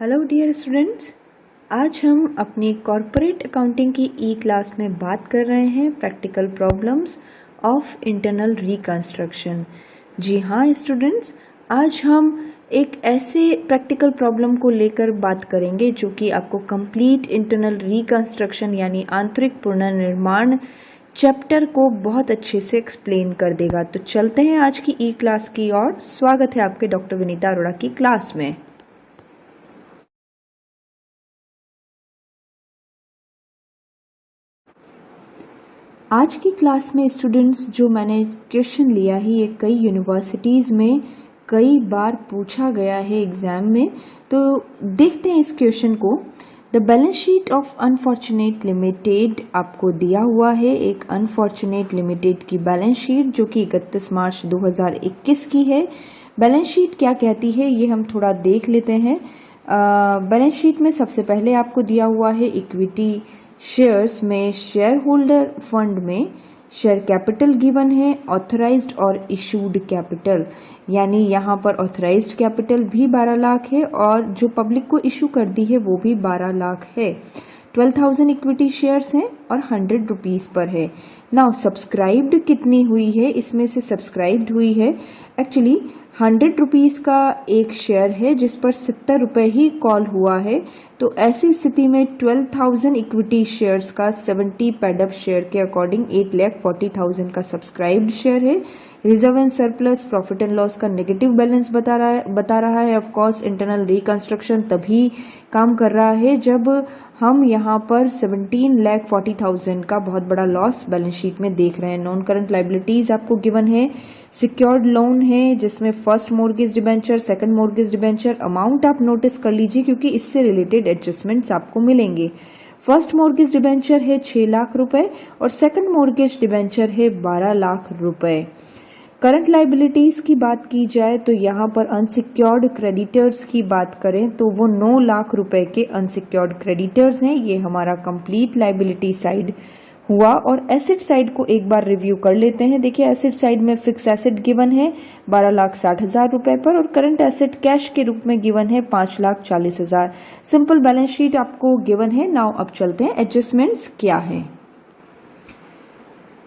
Hello dear students, आज हम अपनी कॉरपोरेट अकाउंटिंग की ई क्लास में बात कर रहे हैं practical problems of internal reconstruction. जी हाँ स्टूडेंट्स, आज हम एक ऐसे प्रैक्टिकल प्रॉब्लम को लेकर बात करेंगे जो कि आपको कंप्लीट इंटरनल रिकंस्ट्रक्शन यानी आंतरिक पुनर्निर्माण चैप्टर को बहुत अच्छे से एक्सप्लेन कर देगा। तो चलते हैं आज की ई क्लास की ओर। स्वागत है आपके डॉक्टर विनीता अरोड़ा की क्लास में। आज की क्लास में स्टूडेंट्स जो मैंने क्वेश्चन लिया है ये कई यूनिवर्सिटीज़ में कई बार पूछा गया है एग्ज़ाम में। तो देखते हैं इस क्वेश्चन को। The balance sheet of unfortunate limited आपको दिया हुआ है, एक अनफॉर्चुनेट लिमिटेड की बैलेंस शीट जो कि 31 मार्च 2021 की है। बैलेंस शीट क्या कहती है ये हम थोड़ा देख लेते हैं। बैलेंस शीट में सबसे पहले आपको दिया हुआ है इक्विटी शेयर्स में शेयर होल्डर फंड में शेयर कैपिटल गिवन है, ऑथराइज्ड और इशूड कैपिटल, यानी यहाँ पर ऑथराइज्ड कैपिटल भी 12 लाख है और जो पब्लिक को इशू कर दी है वो भी 12 लाख है। 12,000 इक्विटी शेयर्स हैं और 100 रुपीज़ पर है। नाउ सब्सक्राइब्ड कितनी हुई है, इसमें से सब्सक्राइब्ड हुई है एक्चुअली 100 रुपीज़ का एक शेयर है जिस पर 70 रुपये ही कॉल हुआ है। तो ऐसी स्थिति में 12,000 इक्विटी शेयर्स का 70 पेडअप शेयर के अकॉर्डिंग 8,40,000 का सब्सक्राइब्ड शेयर है। Reserve and surplus profit and loss का नेगेटिव बैलेंस बता रहा है। ऑफ कोर्स इंटरनल रिकंस्ट्रक्शन तभी काम कर रहा है जब हम यहाँ पर 17,40,000 का बहुत बड़ा लॉस बैलेंस शीट में देख रहे हैं। नॉन करंट लाइबिलिटीज आपको गिवन है, सिक्योर्ड लोन है जिसमें first mortgage debenture, second mortgage debenture, amount आप नोटिस कर लीजिए क्योंकि इससे रिलेटेड एडजस्टमेंट्स आपको मिलेंगे। फर्स्ट मॉर्गेज डिबेंचर है 6 लाख रुपए और सेकंड मॉर्गेज डिबेंचर है 12 लाख रुपए। करंट लाइबिलिटीज की बात की जाए तो यहाँ पर अनसिक्योर्ड क्रेडिटर्स की बात करें तो वो 9 लाख रुपए के अनसिक्योर्ड क्रेडिटर्स हैं। ये हमारा कंप्लीट लाइबिलिटी साइड हुआ। और एसेट साइड को एक बार रिव्यू कर लेते हैं। देखिए एसेट साइड में फिक्स एसेट गिवन है 12,60,000 रुपए पर और करंट एसेट कैश के रूप में गिवन है 5,40,000। सिंपल बैलेंस शीट आपको गिवन है। नाउ अब चलते हैं एडजस्टमेंट्स क्या है।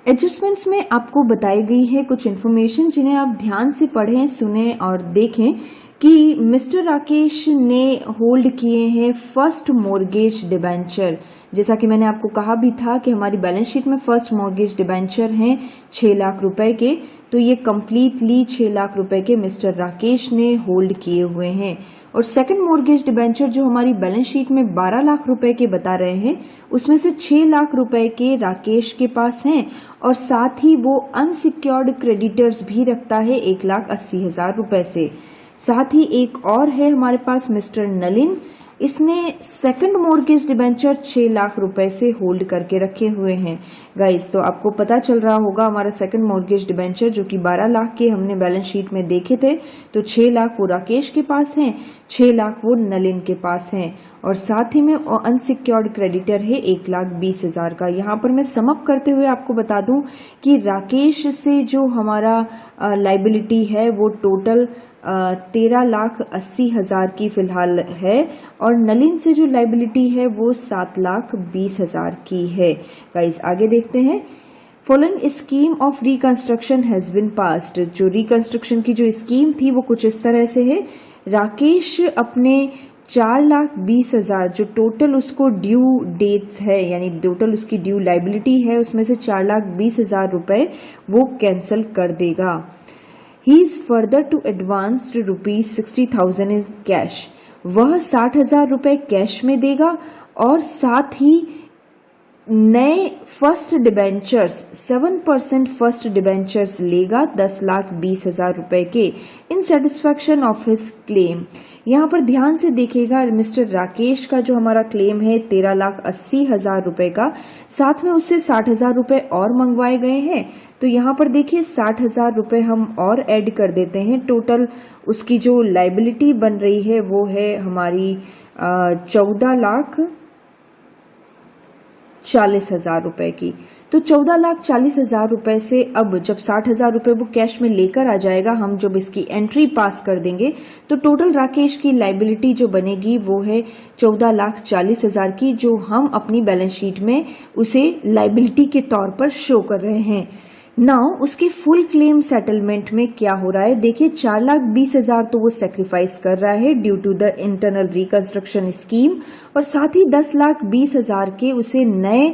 एडजस्टमेंट्स में आपको बताई गई है कुछ इन्फॉर्मेशन जिन्हें आप ध्यान से पढ़ें, सुने और देखें कि मिस्टर राकेश ने होल्ड किए हैं फर्स्ट मॉर्गेज डिबेंचर। जैसा कि मैंने आपको कहा भी था कि हमारी बैलेंस शीट में फर्स्ट मॉर्गेज डिबेंचर हैं 6 लाख रुपए के, तो ये कंप्लीटली 6 लाख रुपए के मिस्टर राकेश ने होल्ड किए हुए हैं। और सेकंड मॉर्गेज डिबेंचर जो हमारी बैलेंस शीट में 12 लाख रुपए के बता रहे हैं उसमें से 6 लाख रुपए के राकेश के पास हैं और साथ ही वो अनसिक्योर्ड क्रेडिटर्स भी रखता है 1,80,000 रुपए से। साथ ही एक और है हमारे पास मिस्टर नलिन, इसने सेकंड मॉर्गेज डिबेंचर 6 लाख रुपए से होल्ड करके रखे हुए हैं। गाइस तो आपको पता चल रहा होगा हमारा सेकंड मॉर्गेज डिबेंचर जो कि 12 लाख के हमने बैलेंस शीट में देखे थे, तो 6 लाख वो राकेश के पास हैं, 6 लाख वो नलिन के पास हैं और साथ ही में अनसिक्योर्ड क्रेडिटर है 1,20,000 का। यहाँ पर मैं समअप करते हुए आपको बता दूं कि राकेश से जो हमारा लाइबिलिटी है वो टोटल 13,80,000 की फिलहाल है और नलिन से जो लाइबिलिटी है वो 7,20,000 की है। गाइस आगे देखते हैं। Following scheme of reconstruction has been passed. जो रिकंस्ट्रक्शन की जो स्कीम थी वो कुछ इस तरह से है। राकेश अपने 4,20,000 जो टोटल उसको ड्यू डेट्स है यानी टोटल उसकी ड्यू लाइबिलिटी है उसमें से 4,20,000 रुपए वो कैंसिल कर देगा। He is further to advanced ₹60,000 in cash. वह 60,000 रुपए कैश में देगा और साथ ही नए फर्स्ट डिबेंचर्स 7% फर्स्ट डिबेंचर्स लेगा 10,20,000 रुपए के इन सेटिस्फैक्शन ऑफ हिज क्लेम। यहाँ पर ध्यान से देखिएगा मिस्टर राकेश का जो हमारा क्लेम है 13,80,000 रुपए का, साथ में उससे 60,000 रुपए और मंगवाए गए हैं। तो यहाँ पर देखिए 60,000 रुपए हम और ऐड कर देते हैं। टोटल उसकी जो लाइबिलिटी बन रही है वो है हमारी 14 लाख 40,000 रुपए की। तो 14,40,000 रुपए से अब जब 60,000 रुपए वो कैश में लेकर आ जाएगा, हम जब इसकी एंट्री पास कर देंगे तो टोटल राकेश की लाइबिलिटी जो बनेगी वो है 14,40,000 की, जो हम अपनी बैलेंस शीट में उसे लाइबिलिटी के तौर पर शो कर रहे हैं। नाउ उसके फुल क्लेम सेटलमेंट में क्या हो रहा है, देखिए 4,20,000 तो वो सेक्रीफाइस कर रहा है due to the internal reconstruction scheme, और साथ ही 10,20,000 के उसे नए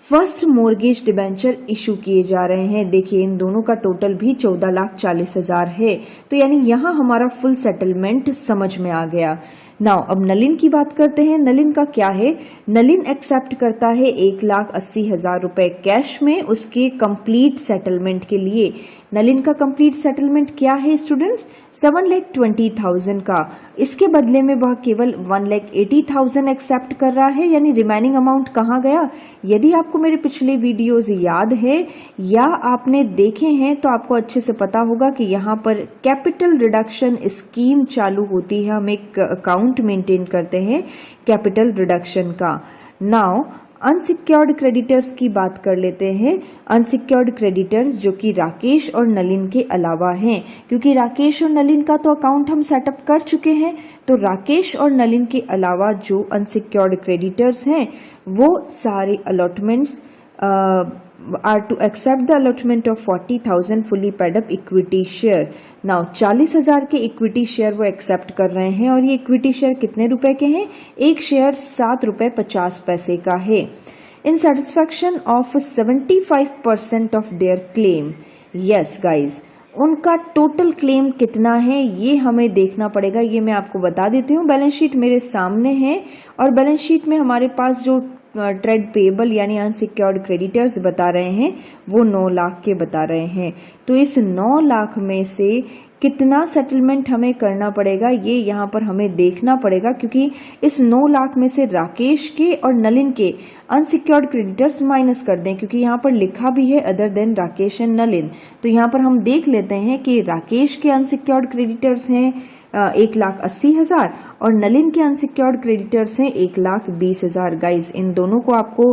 फर्स्ट मोर्गेज डिबेंचर इशू किए जा रहे हैं। देखिए इन दोनों का टोटल भी 14,40,000 है। तो यानी यहाँ हमारा फुल सेटलमेंट समझ में आ गया। नाउ अब नलिन की बात करते हैं। नलिन का क्या है, नलिन एक्सेप्ट करता है 1,80,000 रुपए कैश में उसके कंप्लीट सेटलमेंट के लिए। नलिन का कंप्लीट सेटलमेंट क्या है स्टूडेंट्स, 7,20,000 का। इसके बदले में वह केवल 1,80,000 एक्सेप्ट कर रहा है, यानी रिमेनिंग अमाउंट कहाँ गया। यदि आपको मेरे पिछले वीडियोस याद है या आपने देखे हैं तो आपको अच्छे से पता होगा कि यहाँ पर कैपिटल रिडक्शन स्कीम चालू होती है, हम एक अकाउंट मेंटेन करते हैं कैपिटल रिडक्शन का। नाउ अनसिक्योर्ड क्रेडिटर्स की बात कर लेते हैं। अनसिक्योर्ड क्रेडिटर्स जो कि राकेश और नलिन के अलावा हैं, क्योंकि राकेश और नलिन का तो अकाउंट हम सेटअप कर चुके हैं, तो राकेश और नलिन के अलावा जो अनसिक्योर्ड क्रेडिटर्स हैं वो सारे allotments are to accept the allotment of 40,000 fully paid up equity share. Now 40,000 के इक्विटी शेयर वो एक्सेप्ट कर रहे हैं, और ये इक्विटी शेयर कितने रुपए के हैं, एक शेयर 7 रुपए 50 पैसे का है। In satisfaction of 75% of their claim. Yes guys, उनका टोटल क्लेम कितना है ये हमें देखना पड़ेगा। ये मैं आपको बता देती हूँ, बैलेंस शीट मेरे सामने है, और बैलेंस शीट में हमारे पास जो ट्रेड पेएबल यानी अनसिक्योर्ड क्रेडिटर्स बता रहे हैं वो 9 लाख के बता रहे हैं। तो इस 9 लाख में से कितना सेटलमेंट हमें करना पड़ेगा ये यहाँ पर हमें देखना पड़ेगा, क्योंकि इस 9 लाख में से राकेश के और नलिन के अनसिक्योर्ड क्रेडिटर्स माइनस कर दें, क्योंकि यहाँ पर लिखा भी है other than Rakesh and Nalin. तो यहाँ पर हम देख लेते हैं कि राकेश के अनसिक्योर्ड क्रेडिटर्स हैं 1,80,000 और नलिन के अनसिक्योर्ड क्रेडिटर्स हैं 1,20,000। गाइज इन दोनों को आपको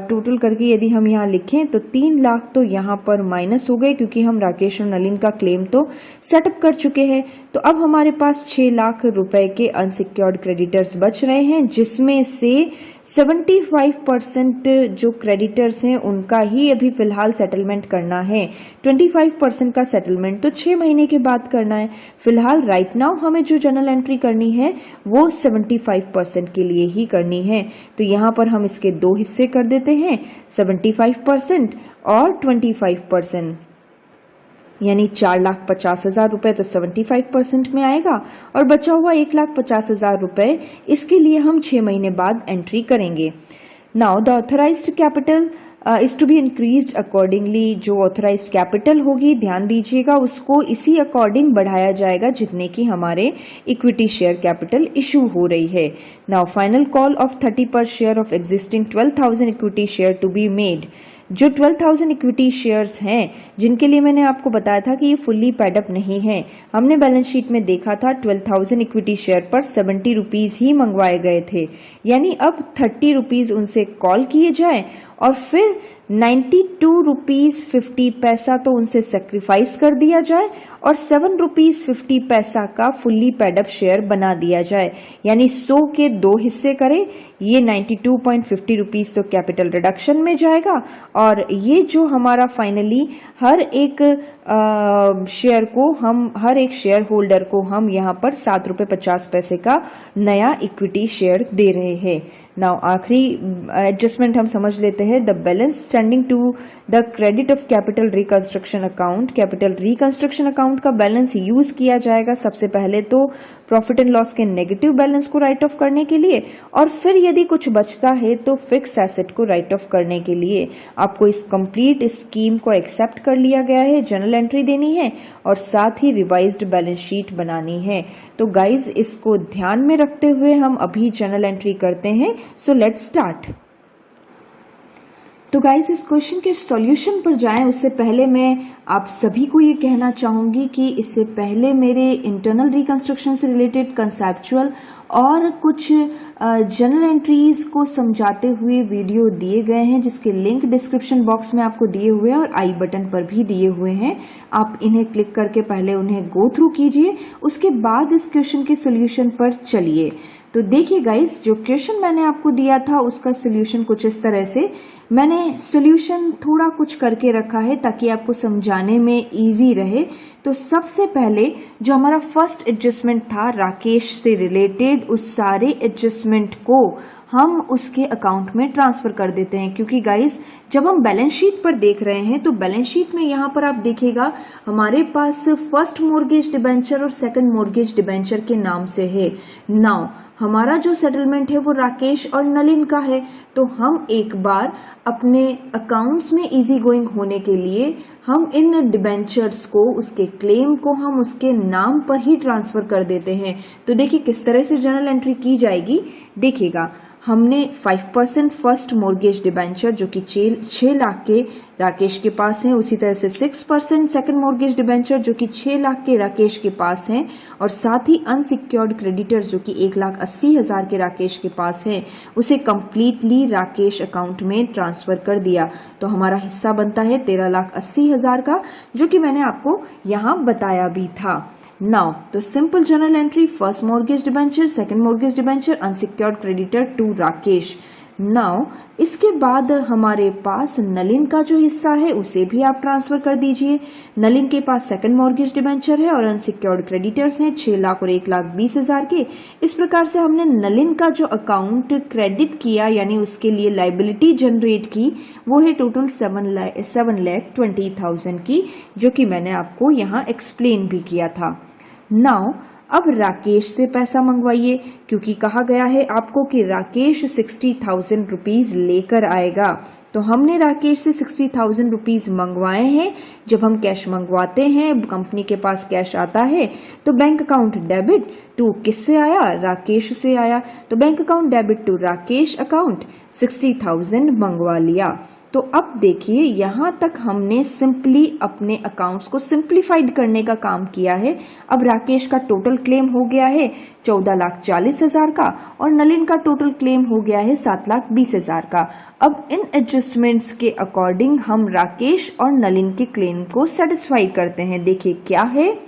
टोटल करके यदि हम यहाँ लिखें तो 3 लाख तो यहाँ पर माइनस हो गए, क्योंकि हम राकेश और नलिन का क्लेम तो सेटअप कर चुके हैं। तो अब हमारे पास 6 लाख रुपए के अनसिक्योर्ड क्रेडिटर्स बच रहे हैं, जिसमें से 75% जो क्रेडिटर्स हैं उनका ही अभी फिलहाल सेटलमेंट करना है। 25% का सेटलमेंट तो 6 महीने के बाद करना है। फिलहाल राइट नाउ हमें जो जर्नल एंट्री करनी है वो 75% के लिए ही करनी है। तो यहाँ पर हम इसके 2 हिस्से कर देते हैं, 75% और 25%, यानी 4,50,000 रुपए तो 75% में आएगा, और बचा हुआ 1,50,000 रुपए इसके लिए हम 6 महीने बाद एंट्री करेंगे। Now the authorised capital is to be increased accordingly. जो ऑथराइज्ड कैपिटल होगी ध्यान दीजिएगा उसको इसी अकॉर्डिंग बढ़ाया जाएगा जितने की हमारे इक्विटी शेयर कैपिटल इशू हो रही है। नाउ फाइनल कॉल ऑफ 30 पर share of existing 12,000 equity share to be made. जो 12,000 इक्विटी शेयर्स हैं जिनके लिए मैंने आपको बताया था कि ये फुल्ली पैडअप नहीं है, हमने बैलेंस शीट में देखा था 12,000 इक्विटी शेयर पर 70 रुपीज़ ही मंगवाए गए थे, यानी अब 30 रुपीज़ उनसे कॉल किए जाए और फिर 92 रुपीज़ 50 पैसा तो उनसे सेक्रीफाइस कर दिया जाए और 7 रुपीज़ 50 पैसा का फुल्ली पैडअप शेयर बना दिया जाए, यानी 100 के 2 हिस्से करें। ये 92.50 रुपीज़ तो कैपिटल रिडक्शन में जाएगा, और ये जो हमारा फाइनली हर एक शेयर को हम हर एक शेयर होल्डर को हम यहाँ पर 7 रुपये 50 पैसे का नया इक्विटी शेयर दे रहे हैं। नाउ आखिरी एडजस्टमेंट हम समझ लेते हैं। The balance standing to the credit of capital reconstruction account. Capital reconstruction account का बैलेंस यूज किया जाएगा सबसे पहले तो प्रॉफिट एंड लॉस के नेगेटिव बैलेंस को राइट ऑफ करने के लिए, और फिर यदि कुछ बचता है तो फिक्स एसेट को राइट ऑफ करने के लिए। आपको इस कंप्लीट स्कीम को एक्सेप्ट कर लिया गया है, जर्नल एंट्री देनी है और साथ ही रिवाइज्ड बैलेंस शीट बनानी है। तो गाइज इसको ध्यान में रखते हुए हम अभी जर्नल एंट्री करते हैं। So let's start. तो गाइस इस क्वेश्चन के सॉल्यूशन पर जाएं उससे पहले मैं आप सभी को ये कहना चाहूँगी कि इससे पहले मेरे इंटरनल रिकंस्ट्रक्शन से रिलेटेड कंसेप्चुअल और कुछ जर्नल एंट्रीज को समझाते हुए वीडियो दिए गए हैं, जिसके लिंक डिस्क्रिप्शन बॉक्स में आपको दिए हुए हैं और आई बटन पर भी दिए हुए हैं। आप इन्हें क्लिक करके पहले उन्हें गो थ्रू कीजिए, उसके बाद इस क्वेश्चन के सॉल्यूशन पर चलिए। तो देखिए गाइस, जो क्वेश्चन मैंने आपको दिया था उसका सॉल्यूशन कुछ इस तरह से, मैंने सॉल्यूशन थोड़ा कुछ करके रखा है ताकि आपको समझाने में इजी रहे। तो सबसे पहले जो हमारा फर्स्ट एडजस्टमेंट था राकेश से रिलेटेड, उस सारे एडजस्टमेंट को हम उसके अकाउंट में ट्रांसफ़र कर देते हैं, क्योंकि गाइस जब हम बैलेंस शीट पर देख रहे हैं तो बैलेंस शीट में यहाँ पर आप देखिएगा हमारे पास फर्स्ट मॉर्गेज डिबेंचर और सेकंड मॉर्गेज डिबेंचर के नाम से है। नाउ हमारा जो सेटलमेंट है वो राकेश और नलिन का है, तो हम एक बार अपने अकाउंट्स में इजी गोइंग होने के लिए हम इन डिबेंचर्स को, उसके क्लेम को हम उसके नाम पर ही ट्रांसफ़र कर देते हैं। तो देखिए किस तरह से जर्नल एंट्री की जाएगी। देखिएगा, हमने 5% फर्स्ट मॉर्गेज डिबेंचर जो कि 6 लाख के राकेश के पास हैं, उसी तरह से 6% सेकंड मॉर्गेज डिबेंचर जो कि 6 लाख के राकेश के पास हैं, और साथ ही अनसिक्योर्ड क्रेडिटर्स जो कि 1,80,000 के राकेश के पास हैं, उसे कंप्लीटली राकेश अकाउंट में ट्रांसफ़र कर दिया। तो हमारा हिस्सा बनता है 13,80,000 का, जो कि मैंने आपको यहाँ बताया भी था। नाउ तो simple journal entry, first mortgage debenture, second mortgage debenture, unsecured creditor to Rakesh. Now इसके बाद हमारे पास नलिन का जो हिस्सा है उसे भी आप ट्रांसफर कर दीजिए। नलिन के पास सेकंड मॉर्गेज डिबेंचर है और अनसिक्योर्ड क्रेडिटर्स हैं 6 लाख और 1,20,000 के। इस प्रकार से हमने नलिन का जो अकाउंट क्रेडिट किया, यानी उसके लिए लाइबिलिटी जनरेट की, वो है टोटल 7,20,000 की, जो कि मैंने आपको यहाँ एक्सप्लेन भी किया था। नाउ अब राकेश से पैसा मंगवाइए, क्योंकि कहा गया है आपको कि राकेश 60,000 रुपीज़ लेकर आएगा। तो हमने राकेश से 60,000 रुपीज़ मंगवाए हैं। जब हम कैश मंगवाते हैं, कंपनी के पास कैश आता है, तो बैंक अकाउंट डेबिट टू किससे आया? राकेश से आया। तो bank account debit to Rakesh account 60,000 मंगवा लिया। तो अब देखिए, यहाँ तक हमने सिंपली अपने अकाउंट्स को सिंप्लीफाइड करने का काम किया है। अब राकेश का टोटल क्लेम हो गया है 14,40,000 का, और नलिन का टोटल क्लेम हो गया है 7,20,000 का। अब इन एडजस्टमेंट्स के अकॉर्डिंग हम राकेश और नलिन के क्लेम को सेटिस्फाई करते हैं। देखिए क्या है,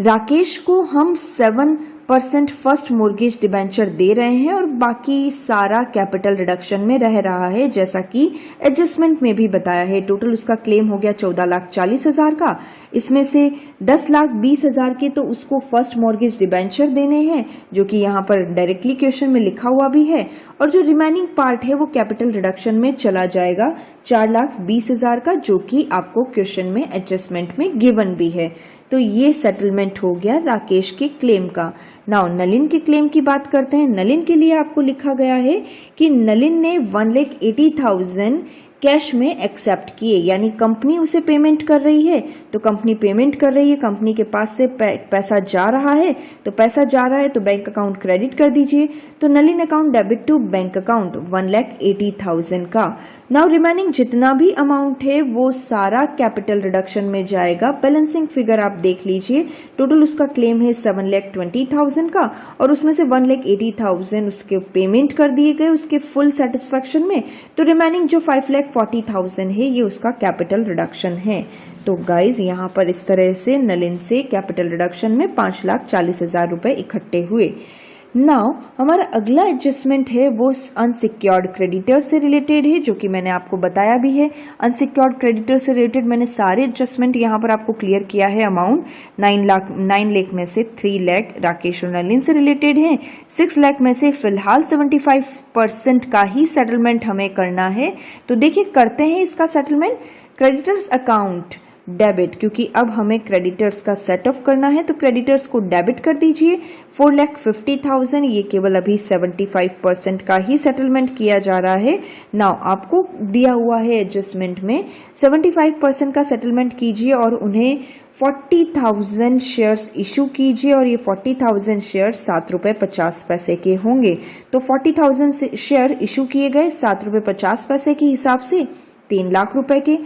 राकेश को हम 7% फर्स्ट मॉर्गेज डिबेंचर दे रहे हैं और बाकी सारा कैपिटल रिडक्शन में रह रहा है, जैसा कि एडजस्टमेंट में भी बताया है। टोटल उसका क्लेम हो गया 14,40,000 का। इसमें से 10,20,000 के तो उसको फर्स्ट मॉर्गेज डिबेंचर देने हैं, जो कि यहाँ पर डायरेक्टली क्वेश्चन में लिखा हुआ भी है, और जो रिमेनिंग पार्ट है वो कैपिटल रिडक्शन में चला जाएगा 4,20,000 का, जो कि आपको क्वेश्चन में एडजस्टमेंट में गिवन भी है। तो ये सेटलमेंट हो गया राकेश के क्लेम का। नाउ नलिन के क्लेम की बात करते हैं। नलिन के लिए आपको लिखा गया है कि नलिन ने 1,80,000 कैश में एक्सेप्ट किए, यानी कंपनी उसे पेमेंट कर रही है, तो कंपनी पेमेंट कर रही है, कंपनी के पास से पैसा जा रहा है, तो पैसा जा रहा है तो बैंक अकाउंट क्रेडिट कर दीजिए। तो Nalin account debit to bank account 1,80,000 का। नाउ रिमेनिंग जितना भी अमाउंट है वो सारा कैपिटल रिडक्शन में जाएगा। बैलेंसिंग फिगर आप देख लीजिए, टोटल उसका क्लेम है 7,20,000 का, और उसमें से 1,80,000 उसके पेमेंट कर दिए गए उसके फुल सेटिस्फैक्शन में। तो रिमेनिंग जो 5,40,000 है ये उसका कैपिटल रिडक्शन है। तो गाइज यहाँ पर इस तरह से नलिन से कैपिटल रिडक्शन में 5,40,000 रुपए इकट्ठे हुए। नाउ हमारा अगला एडजस्टमेंट है वो अनसिक्योर्ड क्रेडिटर से रिलेटेड है, जो कि मैंने आपको बताया भी है। अनसिक्योर्ड क्रेडिटर से रिलेटेड मैंने सारे एडजस्टमेंट यहाँ पर आपको क्लियर किया है। अमाउंट 9 लाख में से 3 लाख राकेश और नलिन से रिलेटेड है। 6 लाख में से फिलहाल 75% का ही सेटलमेंट हमें करना है। तो देखिए करते हैं इसका सेटलमेंट। क्रेडिटर्स अकाउंट डेबिट, क्योंकि अब हमें क्रेडिटर्स का सेट ऑफ करना है तो क्रेडिटर्स को डेबिट कर दीजिए। 4,50,000 ये केवल अभी 75% का ही सेटलमेंट किया जा रहा है। नाउ आपको दिया हुआ है एडजस्टमेंट में 75% का सेटलमेंट कीजिए और उन्हें 40,000 शेयर्स इशू कीजिए और ये 40,000 शेयर 7 रुपये 50 पैसे के होंगे। तो 40,000 शेयर इशू किए गए 7 रुपये 50 पैसे के हिसाब से 3 लाख रुपए के।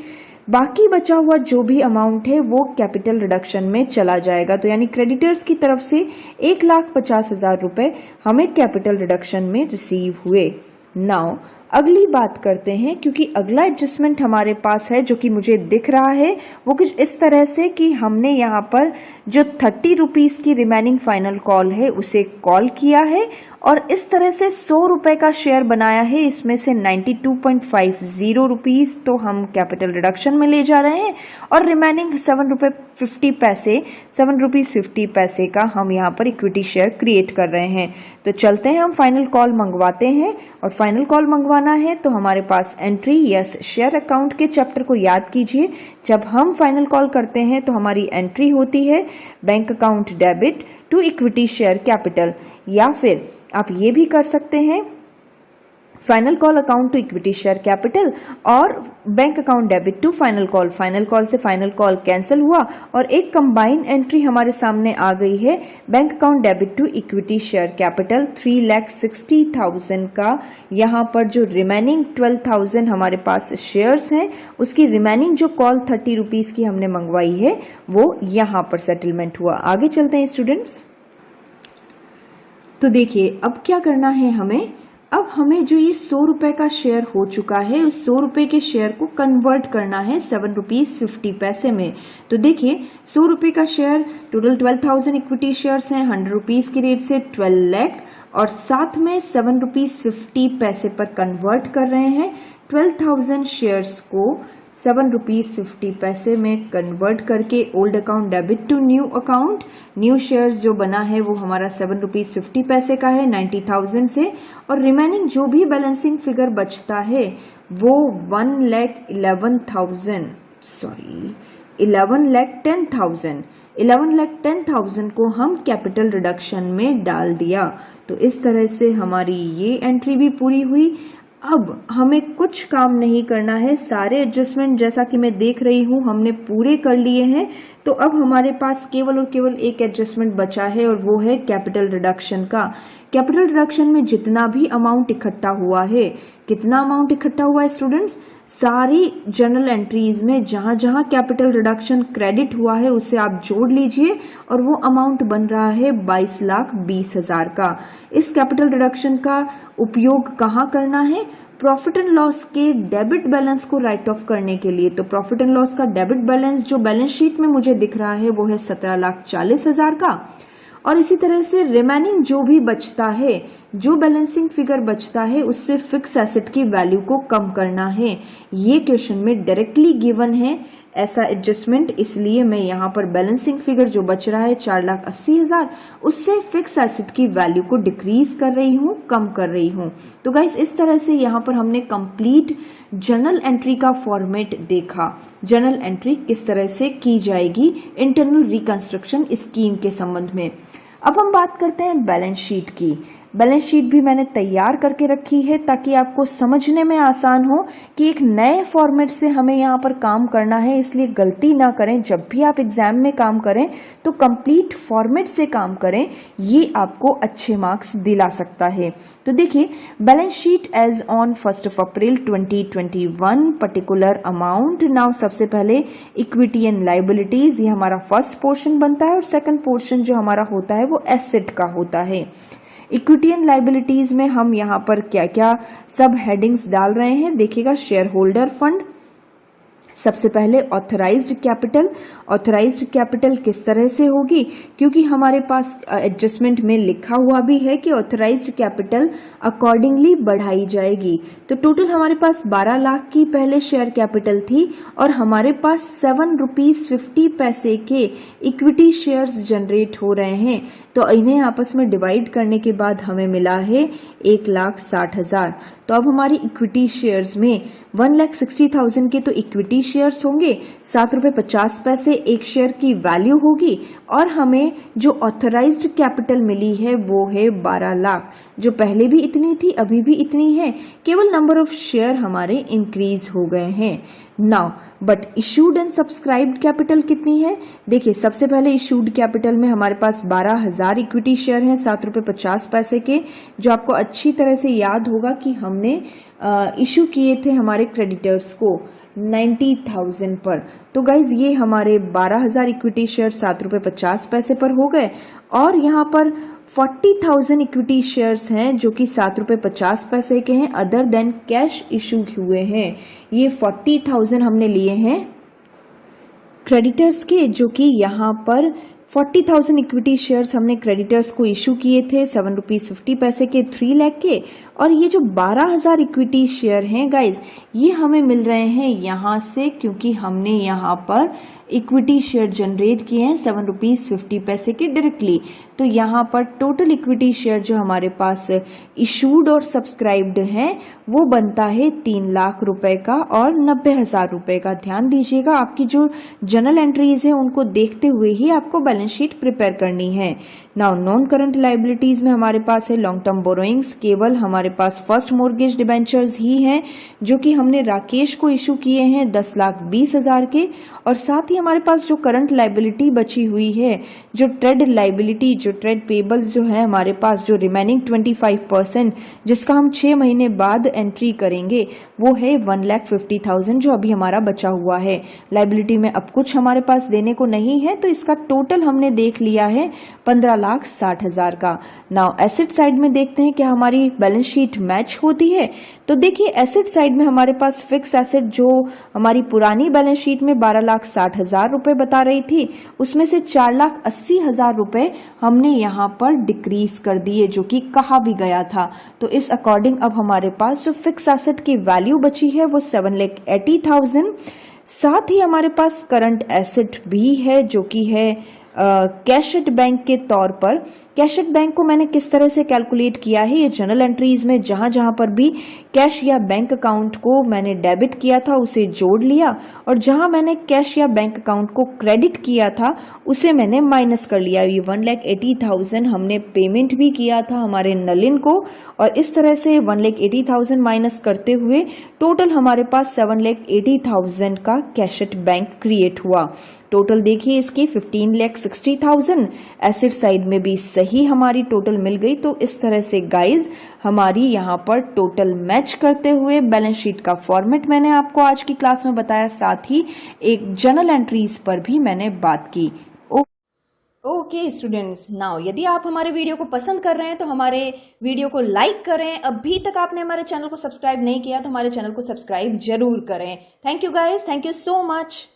बाकी बचा हुआ जो भी अमाउंट है वो कैपिटल रिडक्शन में चला जाएगा। तो यानी क्रेडिटर्स की तरफ से 1,50,000 रुपए हमें कैपिटल रिडक्शन में रिसीव हुए। नाउ अगली बात करते हैं, क्योंकि अगला एडजस्टमेंट हमारे पास है जो कि मुझे दिख रहा है वो कुछ इस तरह से कि हमने यहाँ पर जो 30 रुपीज़ की रिमेनिंग फाइनल कॉल है उसे कॉल किया है और इस तरह से 100 रुपये का शेयर बनाया है। इसमें से 92.50 रुपीज़ तो हम कैपिटल रिडक्शन में ले जा रहे हैं और रिमेनिंग 7 रुपये 50 पैसे 7 रुपीज़ 50 पैसे का हम यहाँ पर इक्विटी शेयर क्रिएट कर रहे हैं। तो चलते हैं, हम फाइनल कॉल मंगवाते हैं और फाइनल कॉल मंगवाना है तो हमारे पास एंट्री यस शेयर अकाउंट के चैप्टर को याद कीजिए। जब हम फाइनल कॉल करते हैं तो हमारी एंट्री होती है bank account debit to equity share capital, या फिर आप ये भी कर सकते हैं final call account to equity share capital और bank account debit to final call. Final call से फाइनल कॉल कैंसिल हुआ और एक कंबाइंड एंट्री हमारे सामने आ गई है bank account debit to equity share capital 3,60,000 का। यहाँ पर जो रिमेनिंग 12,000 हमारे पास शेयर्स हैं उसकी रिमेनिंग जो कॉल 30 रुपीज़ की हमने मंगवाई है वो यहाँ पर सेटलमेंट हुआ। आगे चलते हैं स्टूडेंट्स। तो देखिए अब क्या करना है हमें, अब हमें जो ये 100 रुपये का शेयर हो चुका है उस 100 रुपये के शेयर को कन्वर्ट करना है 7 रुपीज़ 50 पैसे में। तो देखिए 100 रुपये का शेयर, टोटल 12,000 इक्विटी शेयर्स हैं, 100 रुपीज़ के रेट से 12 लाख और साथ में 7 रुपीज़ 50 पैसे पर कन्वर्ट कर रहे हैं। 12,000 शेयर्स को 7 रुपीज़ 50 पैसे में कन्वर्ट करके old account debit to new account, new shares जो बना है वो हमारा 7 रुपीज़ 50 पैसे का है 90,000 से, और रिमेनिंग जो भी बैलेंसिंग फिगर बचता है वो 11,10,000 को हम कैपिटल रिडक्शन में डाल दिया। तो इस तरह से हमारी ये एंट्री भी पूरी हुई। अब हमें कुछ काम नहीं करना है, सारे एडजस्टमेंट जैसा कि मैं देख रही हूँ हमने पूरे कर लिए हैं। तो अब हमारे पास केवल और केवल एक एडजस्टमेंट बचा है और वो है कैपिटल रिडक्शन का। कैपिटल रिडक्शन में जितना भी अमाउंट इकट्ठा हुआ है, कितना अमाउंट इकट्ठा हुआ है स्टूडेंट्स, सारी जर्नल एंट्रीज में जहाँ जहाँ कैपिटल रिडक्शन क्रेडिट हुआ है उसे आप जोड़ लीजिए और वो अमाउंट बन रहा है 22,20,000 का। इस कैपिटल रिडक्शन का उपयोग कहाँ करना है, प्रॉफिट एंड लॉस के डेबिट बैलेंस को राइट ऑफ करने के लिए। तो प्रॉफिट एंड लॉस का डेबिट बैलेंस जो बैलेंस शीट में मुझे दिख रहा है वो है 17,40,000 का, और इसी तरह से रिमेनिंग जो भी बचता है, जो बैलेंसिंग फिगर बचता है उससे फिक्स एसेट की वैल्यू को कम करना है। ये क्वेश्चन में डायरेक्टली गिवन है ऐसा एडजस्टमेंट, इसलिए मैं यहाँ पर बैलेंसिंग फिगर जो बच रहा है 4,80,000 उससे फिक्स एसेट की वैल्यू को डिक्रीज कर रही हूँ, कम कर रही हूँ। तो गाइस इस तरह से यहाँ पर हमने कंप्लीट जर्नल एंट्री का फॉर्मेट देखा, जर्नल एंट्री किस तरह से की जाएगी इंटरनल रिकंस्ट्रक्शन स्कीम के संबंध में। अब हम बात करते हैं बैलेंस शीट की। बैलेंस शीट भी मैंने तैयार करके रखी है ताकि आपको समझने में आसान हो कि एक नए फॉर्मेट से हमें यहाँ पर काम करना है, इसलिए गलती ना करें। जब भी आप एग्जाम में काम करें तो कंप्लीट फॉर्मेट से काम करें, ये आपको अच्छे मार्क्स दिला सकता है। तो देखिए balance sheet as on 1 April 2021 particular amount. Now सबसे पहले इक्विटी एंड लाइबिलिटीज, ये हमारा फर्स्ट पोर्शन बनता है और सेकंड पोर्शन जो हमारा होता है वो एसेट का होता है। इक्विटी एंड लाइबिलिटीज में हम यहाँ पर क्या क्या सब हेडिंग्स डाल रहे हैं देखिएगा। शेयर होल्डर फंड, सबसे पहले ऑथराइज्ड कैपिटल। ऑथराइज्ड कैपिटल किस तरह से होगी, क्योंकि हमारे पास एडजस्टमेंट में लिखा हुआ भी है कि ऑथराइज्ड कैपिटल अकॉर्डिंगली बढ़ाई जाएगी। तो टोटल हमारे पास 12 लाख की पहले शेयर कैपिटल थी और हमारे पास 7 रुपीज़ 50 पैसे के इक्विटी शेयर्स जनरेट हो रहे हैं। तो इन्हें आपस में डिवाइड करने के बाद हमें मिला है 1,60,000। तो अब हमारी इक्विटी शेयर्स में 1,60,000 के तो इक्विटी शेयर्स होंगे, 7 रुपये 50 पैसे एक शेयर की वैल्यू होगी और हमें जो ऑथराइज्ड कैपिटल मिली है वो है 12 लाख, जो पहले भी इतनी थी अभी भी इतनी है, केवल नंबर ऑफ शेयर हमारे इंक्रीज हो गए हैं। Now but issued and subscribed capital कितनी है? देखिए, सबसे पहले इशूड कैपिटल में हमारे पास 12,000 इक्विटी शेयर हैं 7 रुपये 50 पैसे के, जो आपको अच्छी तरह से याद होगा कि हमने इशू किए थे हमारे क्रेडिटर्स को 90,000 पर। तो गाइज ये हमारे 12,000 इक्विटी शेयर 7 रुपये 50 पैसे पर हो गए और यहाँ पर 40,000 इक्विटी शेयर्स हैं जो कि 7 रुपये 50 पैसे के हैं, अदर देन कैश इशू हुए हैं। ये 40,000 हमने लिए हैं क्रेडिटर्स के, जो कि यहाँ पर 40,000 इक्विटी शेयर्स हमने क्रेडिटर्स को इशू किए थे 7 रुपये 50 पैसे के 3 लाख के। और ये जो 12,000 इक्विटी शेयर हैं गाइज, ये हमें मिल रहे हैं यहाँ से, क्योंकि हमने यहाँ पर इक्विटी शेयर जनरेट किए हैं 7 रुपये 50 पैसे के डायरेक्टली। तो यहाँ पर टोटल इक्विटी शेयर जो हमारे पास इशूड और सब्सक्राइब्ड हैं वो बनता है 3 लाख रुपए का और 90,000 रुपए का। ध्यान दीजिएगा, आपकी जो जर्नल एंट्रीज है उनको देखते हुए ही आपको बैलेंस शीट प्रिपेयर करनी है। नाउ नॉन करंट लाइबिलिटीज में हमारे पास है लॉन्ग टर्म बोरोइंग्स, केवल हमारे पास फर्स्ट मॉर्गेज डिबेंचर्स ही हैं जो कि हमने राकेश को इशू किए हैं 10,20,000 के। और साथ ही हमारे पास जो करंट लाइबिलिटी बची हुई है, जो ट्रेड लाइबिलिटी, जो ट्रेड पेबल्स जो है हमारे पास, जो रिमेनिंग 25% जिसका हम 6 महीने बाद एंट्री करेंगे, वो है 1,50,000 जो अभी हमारा बचा हुआ है। लाइबिलिटी में अब कुछ हमारे पास देने को नहीं है, तो इसका टोटल हमने देख लिया है 15,60,000 का। नाउ एसेट साइड में देखते हैं क्या हमारी बैलेंस शीट मैच होती है। तो देखिए, एसेट साइड में हमारे पास फिक्स एसेट जो हमारी पुरानी बैलेंस शीट में 12,60,000 रुपए बता रही थी, उसमें से 4,80,000 रुपए हमने यहाँ पर डिक्रीज कर दिए, जो कि कहा भी गया था। तो इस अकॉर्डिंग अब हमारे पास जो फिक्स एसेट की वैल्यू बची है वो 7,80,000। साथ ही हमारे पास करंट एसेट भी है जो कि है कैश एट बैंक के तौर पर। कैश एट बैंक को मैंने किस तरह से कैलकुलेट किया है, ये जर्नल एंट्रीज में जहां जहां पर भी कैश या बैंक अकाउंट को मैंने डेबिट किया था उसे जोड़ लिया, और जहां मैंने कैश या बैंक अकाउंट को क्रेडिट किया था उसे मैंने माइनस कर लिया। ये 1,80,000 हमने पेमेंट भी किया था हमारे नलिन को, और इस तरह से 1,80,000 माइनस करते हुए टोटल हमारे पास 7,80,000 का कैश एट बैंक क्रिएट हुआ। टोटल देखिए इसकी 15,60,000। एसेट साइड में भी सही हमारी टोटल मिल गई। तो इस तरह से गाइज हमारी यहाँ पर टोटल मैच करते हुए बैलेंस शीट का फॉर्मेट मैंने आपको आज की क्लास में बताया, साथ ही एक जर्नल एंट्रीज पर भी मैंने बात की। ओके स्टूडेंट्स, नाउ यदि आप हमारे वीडियो को पसंद कर रहे हैं तो हमारे वीडियो को लाइक करें। अभी तक आपने हमारे चैनल को सब्सक्राइब नहीं किया तो हमारे चैनल को सब्सक्राइब जरूर करें। Thank you guys, thank you so much.